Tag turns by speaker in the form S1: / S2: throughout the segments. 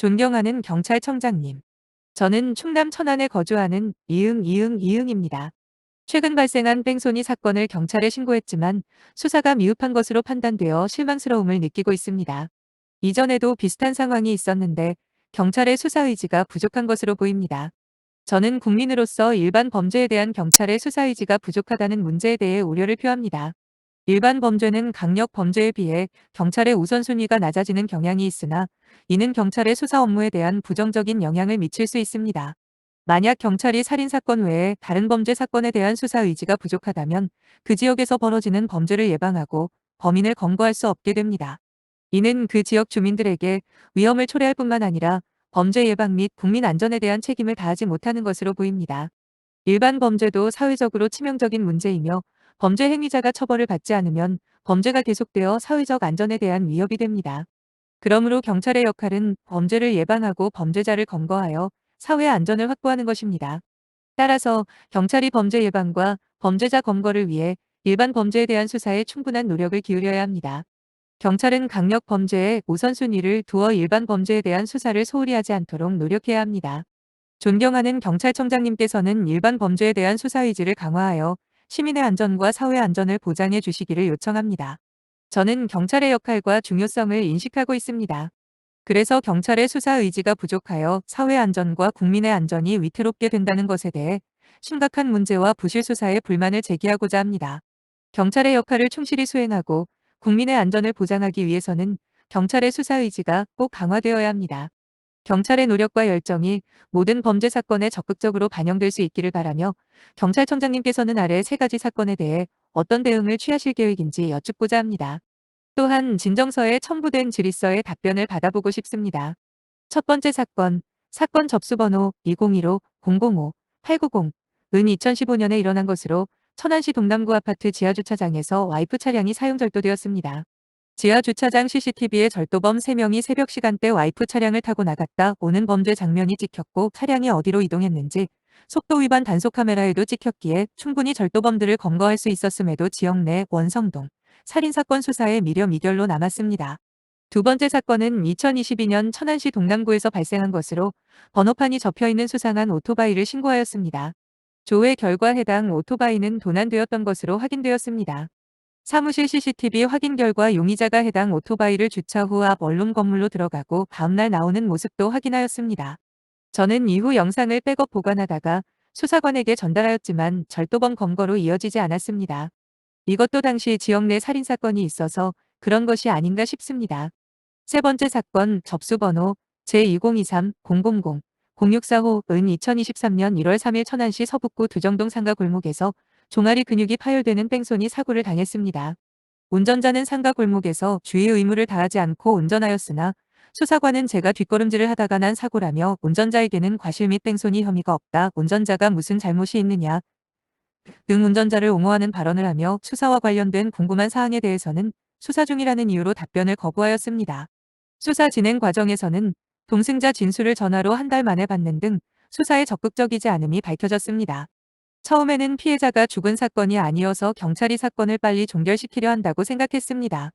S1: 존경하는 경찰청장님. 저는 충남 천안에 거주하는 이응입니다. 최근 발생한 뺑소니 사건을 경찰에 신고했지만 수사가 미흡한 것으로 판단되어 실망스러움을 느끼고 있습니다. 이전에도 비슷한 상황이 있었는데 경찰의 수사 의지가 부족한 것으로 보입니다. 저는 국민으로서 일반 범죄에 대한 경찰의 수사 의지가 부족하다는 문제에 대해 우려를 표합니다. 일반 범죄는 강력 범죄에 비해 경찰의 우선순위가 낮아지는 경향이 있으나 이는 경찰의 수사 업무에 대한 부정적인 영향을 미칠 수 있습니다. 만약 경찰이 살인사건 외에 다른 범죄 사건에 대한 수사 의지가 부족하다면 그 지역에서 벌어지는 범죄를 예방하고 범인을 검거할 수 없게 됩니다. 이는 그 지역 주민들에게 위험을 초래할 뿐만 아니라 범죄 예방 및 국민 안전에 대한 책임을 다하지 못하는 것으로 보입니다. 일반 범죄도 사회적으로 치명적인 문제이며 범죄 행위자가 처벌을 받지 않으면 범죄가 계속되어 사회적 안전에 대한 위협이 됩니다. 그러므로 경찰의 역할은 범죄를 예방하고 범죄자를 검거하여 사회 안전을 확보하는 것입니다. 따라서 경찰이 범죄 예방과 범죄자 검거를 위해 일반 범죄에 대한 수사에 충분한 노력을 기울여야 합니다. 경찰은 강력 범죄에 우선순위를 두어 일반 범죄에 대한 수사를 소홀히 하지 않도록 노력해야 합니다. 존경하는 경찰청장님께서는 일반 범죄에 대한 수사 의지를 강화하여 시민의 안전과 사회 안전을 보장해 주시기를 요청합니다. 저는 경찰의 역할과 중요성을 인식하고 있습니다. 그래서 경찰의 수사 의지가 부족하여 사회 안전과 국민의 안전이 위태롭게 된다는 것에 대해 심각한 문제와 부실 수사에 불만을 제기하고자 합니다. 경찰의 역할을 충실히 수행하고 국민의 안전을 보장하기 위해서는 경찰의 수사 의지가 꼭 강화되어야 합니다. 경찰의 노력과 열정이 모든 범죄 사건에 적극적으로 반영될 수 있기를 바라며 경찰청장님께서는 아래 세 가지 사건에 대해 어떤 대응을 취하실 계획인지 여쭙고자 합니다. 또한 진정서에 첨부된 질의서에 답변을 받아보고 싶습니다. 첫 번째 사건 접수번호 2015-005-890은 2015년에 일어난 것으로 천안시 동남구 아파트 지하주차장에서 와이프 차량이 사용절도되었습니다. 지하주차장 CCTV에 절도범 3명이 새벽 시간대 와이프 차량을 타고 나갔다 오는 범죄 장면이 찍혔고 차량이 어디로 이동했는지 속도 위반 단속 카메라에도 찍혔기에 충분히 절도범들을 검거할 수 있었음에도 지역 내 원성동 살인사건 수사에 미결로 남았습니다. 두 번째 사건은 2022년 천안시 동남구에서 발생한 것으로 번호판이 접혀있는 수상한 오토바이를 신고하였습니다. 조회 결과 해당 오토바이는 도난되었던 것으로 확인되었습니다. 사무실 CCTV 확인 결과 용의자가 해당 오토바이를 주차 후 앞 원룸 건물로 들어가고 다음날 나오는 모습도 확인하였습니다. 저는 이후 영상을 백업 보관하다가 수사관에게 전달하였지만 절도범 검거로 이어지지 않았습니다. 이것도 당시 지역 내 살인사건이 있어서 그런 것이 아닌가 싶습니다. 세 번째 사건 접수번호 제2023-000-064호은 2023년 1월 3일 천안시 서북구 두정동 상가 골목에서 종아리 근육이 파열되는 뺑소니 사고를 당했습니다. 운전자는 상가 골목에서 주의 의무를 다하지 않고 운전하였으나 수사관은 제가 뒷걸음질을 하다가 난 사고라며 운전자에게는 과실 및 뺑소니 혐의가 없다. 운전자가 무슨 잘못이 있느냐 등 운전자를 옹호하는 발언을 하며 수사와 관련된 궁금한 사항에 대해서는 수사 중이라는 이유로 답변을 거부하였습니다. 수사 진행 과정에서는 동승자 진술을 전화로 한 달 만에 받는 등 수사에 적극적이지 않음이 밝혀졌습니다. 처음에는 피해자가 죽은 사건이 아니어서 경찰이 사건을 빨리 종결시키려 한다고 생각했습니다.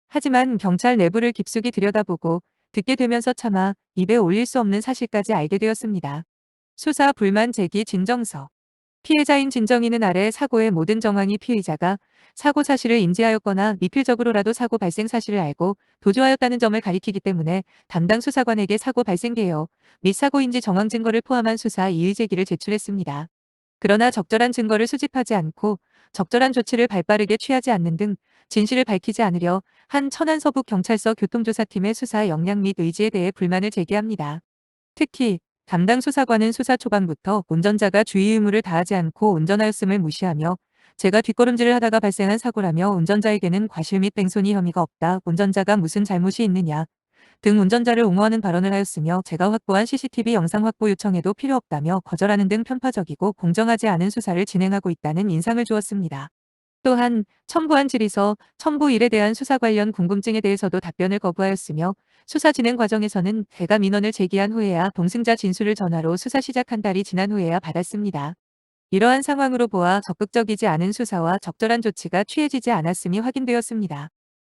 S1: 하지만 경찰 내부를 깊숙이 들여다보고 듣게 되면서 차마 입에 올릴 수 없는 사실까지 알게 되었습니다. 수사 불만 제기 진정서. 피해자인 진정인은 아래 사고의 모든 정황이 피의자가 사고 사실을 인지하였거나 미필적으로라도 사고 발생 사실을 알고 도주하였다는 점을 가리키기 때문에 담당 수사관에게 사고 발생 개요 및 사고 인지 정황 증거를 포함한 수사 이의 제기를 제출했습니다. 그러나 적절한 증거를 수집하지 않고 적절한 조치를 발빠르게 취하지 않는 등 진실을 밝히지 않으려 한 천안서북경찰서 교통조사팀의 수사 역량 및 의지에 대해 불만을 제기합니다. 특히 담당 수사관은 수사 초반부터 운전자가 주의 의무를 다하지 않고 운전하였음을 무시하며 제가 뒷걸음질을 하다가 발생한 사고라며 운전자에게는 과실 및 뺑소니 혐의가 없다. 운전자가 무슨 잘못이 있느냐 등 운전자를 옹호하는 발언을 하였으며 제가 확보한 CCTV 영상 확보 요청에도 필요 없다며 거절하는 등 편파적이고 공정하지 않은 수사를 진행하고 있다는 인상을 주었습니다. 또한 첨부한 질의서 첨부 1에 대한 수사 관련 궁금증에 대해서도 답변을 거부하였으며 수사 진행 과정에서는 제가 민원을 제기한 후에야 동승자 진술을 전화로 수사 시작한 달이 지난 후에야 받았습니다. 이러한 상황으로 보아 적극적이지 않은 수사와 적절한 조치가 취해지지 않았음이 확인되었습니다.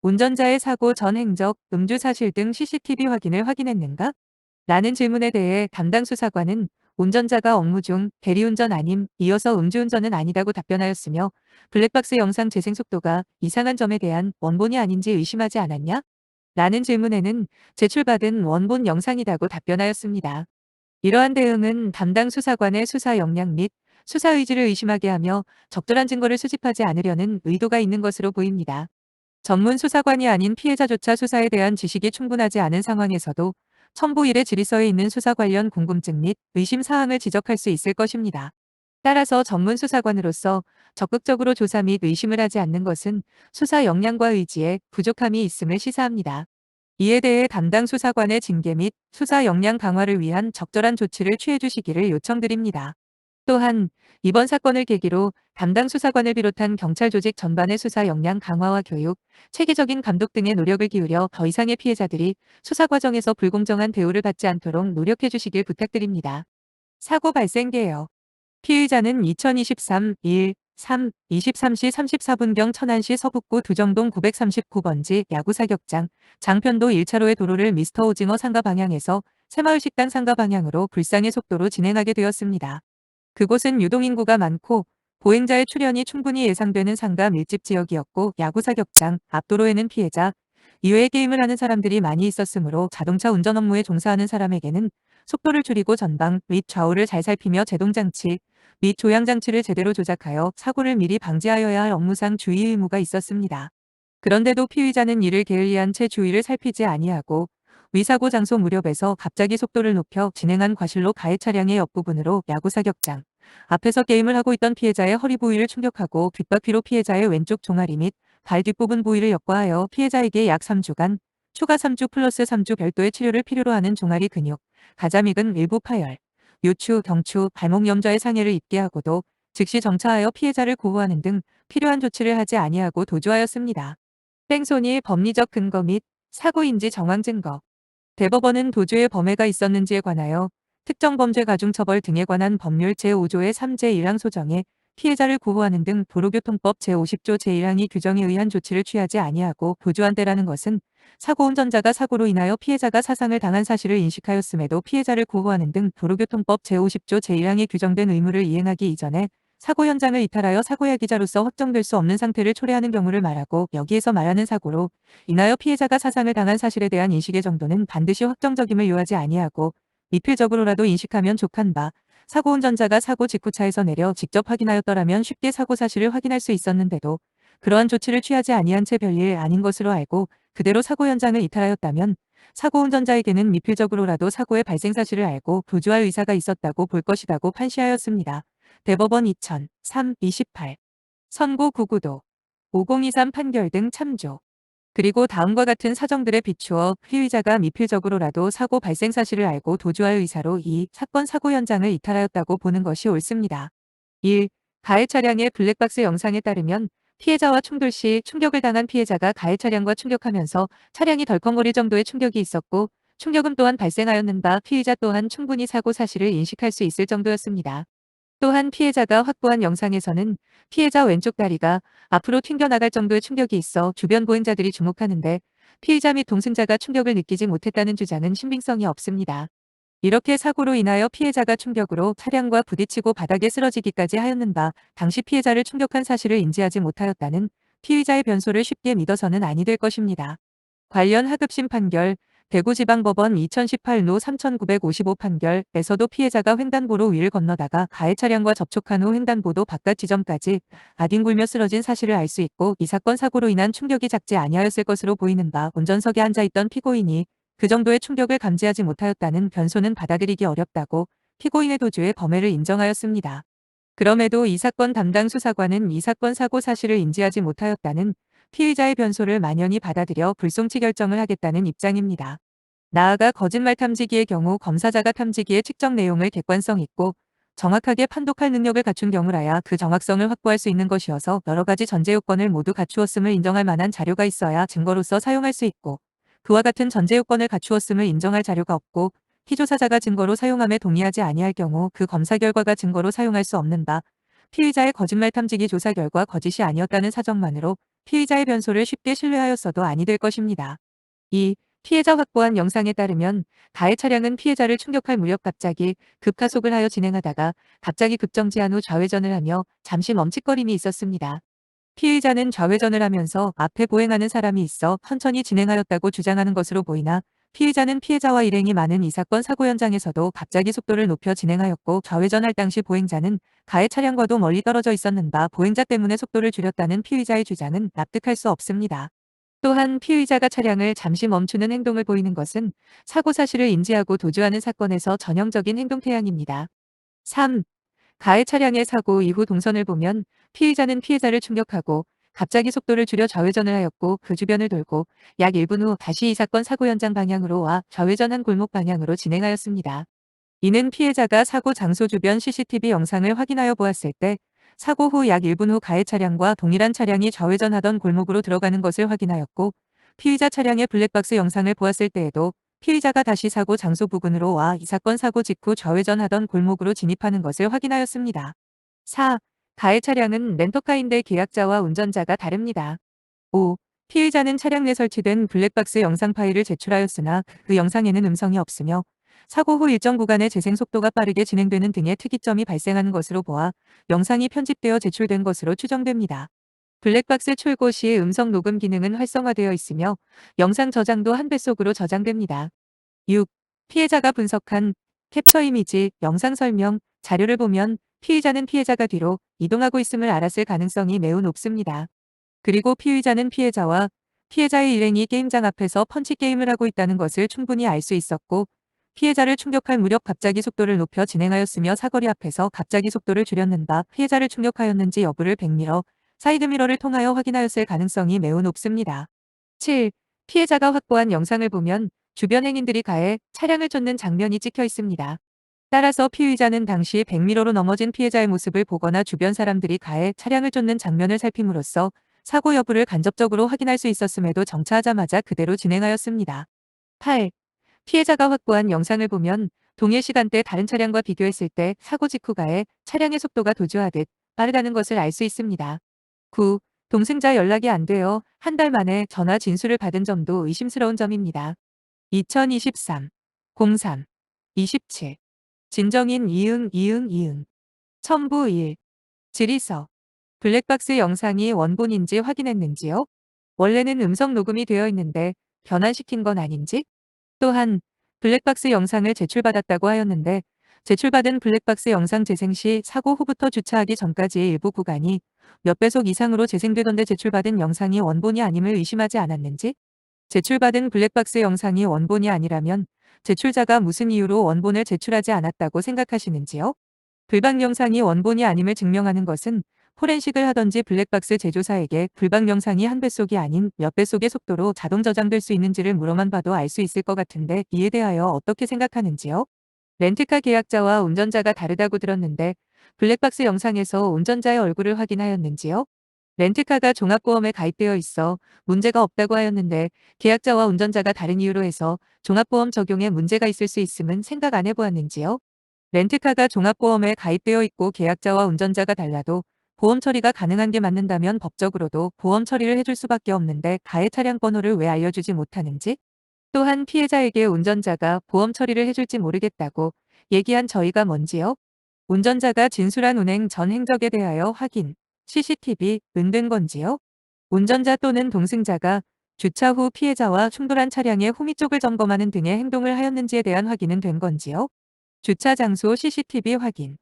S1: 운전자의 사고 전 행적, 음주 사실 등 CCTV 확인을 확인했는가? 라는 질문에 대해 담당 수사관은 운전자가 업무 중 대리운전 아님, 이어서 음주운전은 아니다고 답변하였으며 블랙박스 영상 재생 속도가 이상한 점에 대한 원본이 아닌지 의심하지 않았냐? 라는 질문에는 제출받은 원본 영상이다고 답변하였습니다. 이러한 대응은 담당 수사관의 수사 역량 및 수사 의지를 의심하게 하며 적절한 증거를 수집하지 않으려는 의도가 있는 것으로 보입니다. 전문 수사관이 아닌 피해자조차 수사에 대한 지식이 충분하지 않은 상황에서도 첨부 1의 질의서에 있는 수사 관련 궁금증 및 의심 사항을 지적할 수 있을 것입니다. 따라서 전문 수사관으로서 적극적으로 조사 및 의심을 하지 않는 것은 수사 역량과 의지에 부족함이 있음을 시사합니다. 이에 대해 담당 수사관의 징계 및 수사 역량 강화를 위한 적절한 조치를 취해 주시기를 요청드립니다. 또한 이번 사건을 계기로 담당 수사관을 비롯한 경찰 조직 전반의 수사 역량 강화와 교육, 체계적인 감독 등의 노력을 기울여 더 이상의 피해자들이 수사 과정에서 불공정한 대우를 받지 않도록 노력해 주시길 부탁드립니다. 사고 발생 개요. 피의자는 2023 1 3 23시 34분경 천안시 서북구 두정동 939번지 야구 사격장 장편도 1차로의 도로를 미스터 오징어 상가 방향에서 새마을 식당 상가 방향으로 불상의 속도로 진행하게 되었습니다. 그곳은 유동인구가 많고 보행자의 출현이 충분히 예상되는 상가 밀집 지역이었고 야구 사격장 앞도로에는 피해자 이외에 게임을 하는 사람들이 많이 있었으므로 자동차 운전 업무에 종사하는 사람에게는 속도를 줄이고 전방 및 좌우를 잘 살피며 제동장치 및 조향장치를 제대로 조작하여 사고를 미리 방지하여야 할 업무상 주의 의무가 있었습니다. 그런데도 피의자는 이를 게을리한 채 주위를 살피지 아니하고 위사고 장소 무렵에서 갑자기 속도를 높여 진행한 과실로 가해 차량의 옆부분으로 야구 사격장 앞에서 게임을 하고 있던 피해자의 허리 부위를 충격하고 뒷바퀴로 피해자의 왼쪽 종아리 및 발 뒷부분 부위를 역과하여 피해자에게 약 3주간 추가 3주 플러스 3주 별도의 치료를 필요로 하는 종아리 근육, 가자믹은 일부 파열, 요추, 경추, 발목 염좌의 상해를 입게 하고도 즉시 정차하여 피해자를 구호하는 등 필요한 조치를 하지 아니하고 도주하였습니다. 뺑소니의 법리적 근거 및 사고인지 정황 증거. 대법원은 도주의 범해가 있었는지에 관하여 특정 범죄 가중처벌 등에 관한 법률 제5조의 3제 1항 소정에 피해자를 구호하는 등 도로교통법 제50조 제1항이 규정에 의한 조치를 취하지 아니하고 도주한 때라는 것은 사고 운전자가 사고로 인하여 피해자가 사상을 당한 사실을 인식하였음에도 피해자를 구호하는 등 도로교통법 제50조 제1항에 규정된 의무를 이행하기 이전에 사고 현장을 이탈하여 사고의 기자로서 확정될 수 없는 상태를 초래하는 경우를 말하고 여기에서 말하는 사고로 인하여 피해자가 사상을 당한 사실에 대한 인식의 정도는 반드시 확정적임을 요하지 아니하고 미필적으로라도 인식하면 족한 바 사고 운전자가 사고 직후 차에서 내려 직접 확인하였더라면 쉽게 사고 사실을 확인할 수 있었는데도 그러한 조치를 취하지 아니한 채 별일 아닌 것으로 알고 그대로 사고 현장을 이탈하였다면 사고 운전자에게는 미필적으로라도 사고의 발생 사실을 알고 도주할 의사가 있었다고 볼 것이라고 판시하였습니다. 대법원 2003-28 선고 구구도 5023 판결 등 참조. 그리고 다음과 같은 사정들에 비추어 피의자가 미필적으로라도 사고 발생 사실을 알고 도주할 의사로 이 사건 사고 현장을 이탈하였다고 보는 것이 옳습니다. 1. 가해 차량의 블랙박스 영상에 따르면 피해자와 충돌 시 충격을 당한 피해자가 가해 차량과 충격하면서 차량이 덜컹거릴 정도의 충격이 있었고 충격음 또한 발생하였는 바 피의자 또한 충분히 사고 사실을 인식할 수 있을 정도였습니다. 또한 피해자가 확보한 영상에서는 피해자 왼쪽 다리가 앞으로 튕겨나갈 정도의 충격이 있어 주변 보행자들이 주목하는데 피의자 및 동승자가 충격을 느끼지 못했다는 주장은 신빙성이 없습니다. 이렇게 사고로 인하여 피해자가 충격으로 차량과 부딪히고 바닥에 쓰러지기까지 하였는 바 당시 피해자를 충격한 사실을 인지하지 못하였다는 피의자의 변소를 쉽게 믿어서는 아니 될 것입니다. 관련 하급심 판결 대구지방법원 2018노 3955 판결에서도 피해자가 횡단보로 위를 건너다가 가해 차량과 접촉한 후 횡단보도 바깥 지점까지 아뒹굴며 쓰러진 사실을 알 수 있고 이 사건 사고로 인한 충격이 작지 아니하였을 것으로 보이는 바 운전석에 앉아있던 피고인이 그 정도의 충격을 감지하지 못하였다는 변소는 받아들이기 어렵다고 피고인의 도주의 범해를 인정하였습니다. 그럼에도 이 사건 담당 수사관은 이 사건 사고 사실을 인지하지 못하였다는 피의자의 변소를 만연히 받아들여 불송치 결정을 하겠다는 입장입니다. 나아가 거짓말 탐지기의 경우 검사자가 탐지기의 측정 내용을 객관성 있고 정확하게 판독할 능력을 갖춘 경우라야 그 정확성을 확보할 수 있는 것이어서 여러 가지 전제 요건을 모두 갖추었음을 인정할 만한 자료가 있어야 증거로서 사용할 수 있고 그와 같은 전제 요건을 갖추었음을 인정할 자료가 없고 피조사자가 증거로 사용함에 동의하지 아니할 경우 그 검사 결과가 증거로 사용할 수 없는 바 피의자의 거짓말 탐지기 조사 결과 거짓이 아니었다는 사정만으로 피의자의 변소를 쉽게 신뢰하였어도 아니 될 것입니다. 2. 피해자 확보한 영상에 따르면 가해 차량은 피해자를 충격할 무렵 갑자기 급가속을 하여 진행하다가 갑자기 급정지한 후 좌회전을 하며 잠시 멈칫거림이 있었습니다. 피의자는 좌회전을 하면서 앞에 보행하는 사람이 있어 천천히 진행하였다고 주장하는 것으로 보이나 피의자는 피해자와 일행이 많은 이 사건 사고 현장에서도 갑자기 속도를 높여 진행하였고 좌회전할 당시 보행자는 가해 차량과도 멀리 떨어져 있었는 바 보행자 때문에 속도를 줄였다는 피의자의 주장은 납득할 수 없습니다. 또한 피의자가 차량을 잠시 멈추는 행동을 보이는 것은 사고 사실을 인지하고 도주하는 사건에서 전형적인 행동 태양입니다. 3. 가해 차량의 사고 이후 동선을 보면 피의자는 피해자를 충격하고 갑자기 속도를 줄여 좌회전을 하였고 그 주변을 돌고 약 1분 후 다시 이 사건 사고 현장 방향으로 와 좌회전한 골목 방향으로 진행하였습니다. 이는 피해자가 사고 장소 주변 CCTV 영상을 확인하여 보았을 때 사고 후 약 1분 후 가해 차량과 동일한 차량이 좌회전하던 골목으로 들어가는 것을 확인하였고 피의자 차량의 블랙박스 영상을 보았을 때에도 피의자가 다시 사고 장소 부근으로 와 이 사건 사고 직후 좌회전하던 골목으로 진입하는 것을 확인하였습니다. 4. 가해 차량은 렌터카인데 계약자와 운전자가 다릅니다. 5. 피의자는 차량 내 설치된 블랙박스 영상 파일을 제출하였으나 그 영상에는 음성이 없으며 사고 후 일정 구간의 재생 속도가 빠르게 진행되는 등의 특이점이 발생하는 것으로 보아 영상이 편집되어 제출된 것으로 추정됩니다. 블랙박스 출고 시 음성 녹음 기능은 활성화되어 있으며 영상 저장도 한 배속으로 저장됩니다. 6. 피해자가 분석한 캡처 이미지, 영상 설명, 자료를 보면 피의자는 피해자가 뒤로 이동하고 있음을 알았을 가능성이 매우 높습니다. 그리고 피의자는 피해자와 피해자의 일행이 게임장 앞에서 펀치 게임을 하고 있다는 것을 충분히 알 수 있었고 피해자를 충격할 무렵 갑자기 속도를 높여 진행하였으며 사거리 앞에서 갑자기 속도를 줄였는 바 피해자를 충격하였는지 여부를 백미러, 사이드미러를 통하여 확인하였을 가능성이 매우 높습니다. 7. 피해자가 확보한 영상을 보면 주변 행인들이 가해 차량을 쫓는 장면이 찍혀 있습니다. 따라서 피의자는 당시 백미러로 넘어진 피해자의 모습을 보거나 주변 사람들이 가해 차량을 쫓는 장면을 살핌으로써 사고 여부를 간접적으로 확인할 수 있었음에도 정차하자마자 그대로 진행하였습니다. 8. 피해자가 확보한 영상을 보면 동일 시간대 다른 차량과 비교했을 때 사고 직후 가해 차량의 속도가 도주하듯 빠르다는 것을 알 수 있습니다. 9. 동승자 연락이 안 되어 한 달 만에 전화 진술을 받은 점도 의심스러운 점입니다. 2023 03 27 진정인 이응 첨부 1 질의서 블랙박스 영상이 원본인지 확인했는지요? 원래는 음성 녹음이 되어 있는데 변환시킨 건 아닌지? 또한 블랙박스 영상을 제출받았다고 하였는데 제출받은 블랙박스 영상 재생 시 사고 후부터 주차하기 전까지의 일부 구간이 몇 배속 이상으로 재생되던데 제출받은 영상이 원본이 아님을 의심하지 않았는지? 제출받은 블랙박스 영상이 원본이 아니라면 제출자가 무슨 이유로 원본을 제출하지 않았다고 생각하시는지요? 불방 영상이 원본이 아님을 증명하는 것은 포렌식을 하던지 블랙박스 제조사에게 불방 영상이 한 배속이 아닌 몇 배속의 속도로 자동 저장될 수 있는지를 물어만 봐도 알 수 있을 것 같은데 이에 대하여 어떻게 생각하는지요? 렌트카 계약자와 운전자가 다르다고 들었는데 블랙박스 영상에서 운전자의 얼굴을 확인하였는지요? 렌트카가 종합보험에 가입되어 있어 문제가 없다고 하였는데 계약자와 운전자가 다른 이유로 해서 종합보험 적용에 문제가 있을 수 있음은 생각 안 해보았는지요? 렌트카가 종합보험에 가입되어 있고 계약자와 운전자가 달라도 보험 처리가 가능한 게 맞는다면 법적으로도 보험 처리를 해줄 수밖에 없는데 가해 차량 번호를 왜 알려주지 못하는지? 또한 피해자에게 운전자가 보험 처리를 해줄지 모르겠다고 얘기한 저희가 뭔지요? 운전자가 진술한 운행 전 행적에 대하여 확인, CCTV, 은된 건지요? 운전자 또는 동승자가 주차 후 피해자와 충돌한 차량의 후미 쪽을 점검하는 등의 행동을 하였는지에 대한 확인은 된 건지요? 주차 장소 CCTV 확인.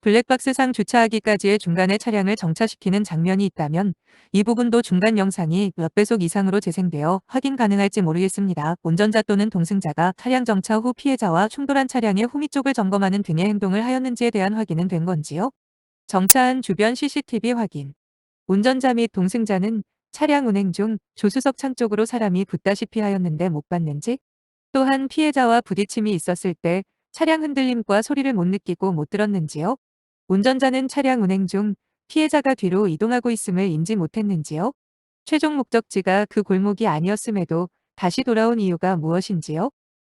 S1: 블랙박스상 주차하기까지의 중간에 차량을 정차시키는 장면이 있다면 이 부분도 중간 영상이 몇 배속 이상으로 재생되어 확인 가능할지 모르겠습니다. 운전자 또는 동승자가 차량 정차 후 피해자와 충돌한 차량의 후미 쪽을 점검하는 등의 행동을 하였는지에 대한 확인은 된 건지요? 정차한 주변 CCTV 확인. 운전자 및 동승자는 차량 운행 중 조수석 창 쪽으로 사람이 붙다시피 하였는데 못 봤는지? 또한 피해자와 부딪힘이 있었을 때 차량 흔들림과 소리를 못 느끼고 못 들었는지요? 운전자는 차량 운행 중 피해자가 뒤로 이동하고 있음을 인지 못했는지요? 최종 목적지가 그 골목이 아니었음에도 다시 돌아온 이유가 무엇인지요?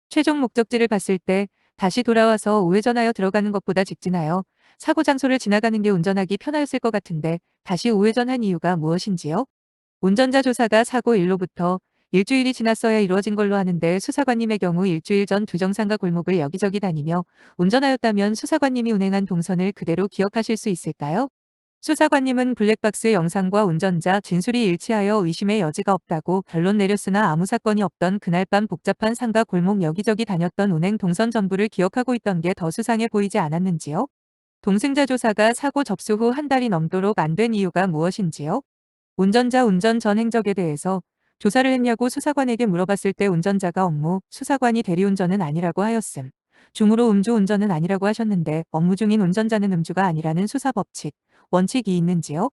S1: 최종 목적지를 봤을 때 다시 돌아와서 우회전하여 들어가는 것보다 직진하여 사고 장소를 지나가는 게 운전하기 편하였을 것 같은데 다시 우회전한 이유가 무엇인지요? 운전자 조사가 사고 일로부터 일주일이 지났어야 이루어진 걸로 아는데 수사관님의 경우 일주일 전 두정상가 골목을 여기저기 다니며 운전하였다면 수사관님이 운행한 동선을 그대로 기억하실 수 있을까요? 수사관님은 블랙박스 영상과 운전자 진술이 일치하여 의심의 여지가 없다고 결론 내렸으나 아무 사건이 없던 그날 밤 복잡한 상가 골목 여기저기 다녔던 운행 동선 전부를 기억하고 있던 게 더 수상해 보이지 않았는지요? 동승자 조사가 사고 접수 후 한 달이 넘도록 안 된 이유가 무엇인지요? 운전자 운전 전 행적에 대해서 조사를 했냐고 수사관에게 물어봤을 때 운전자가 업무, 수사관이 대리운전은 아니라고 하였음. 중으로 음주운전은 아니라고 하셨는데 업무 중인 운전자는 음주가 아니라는 수사법칙, 원칙이 있는지요?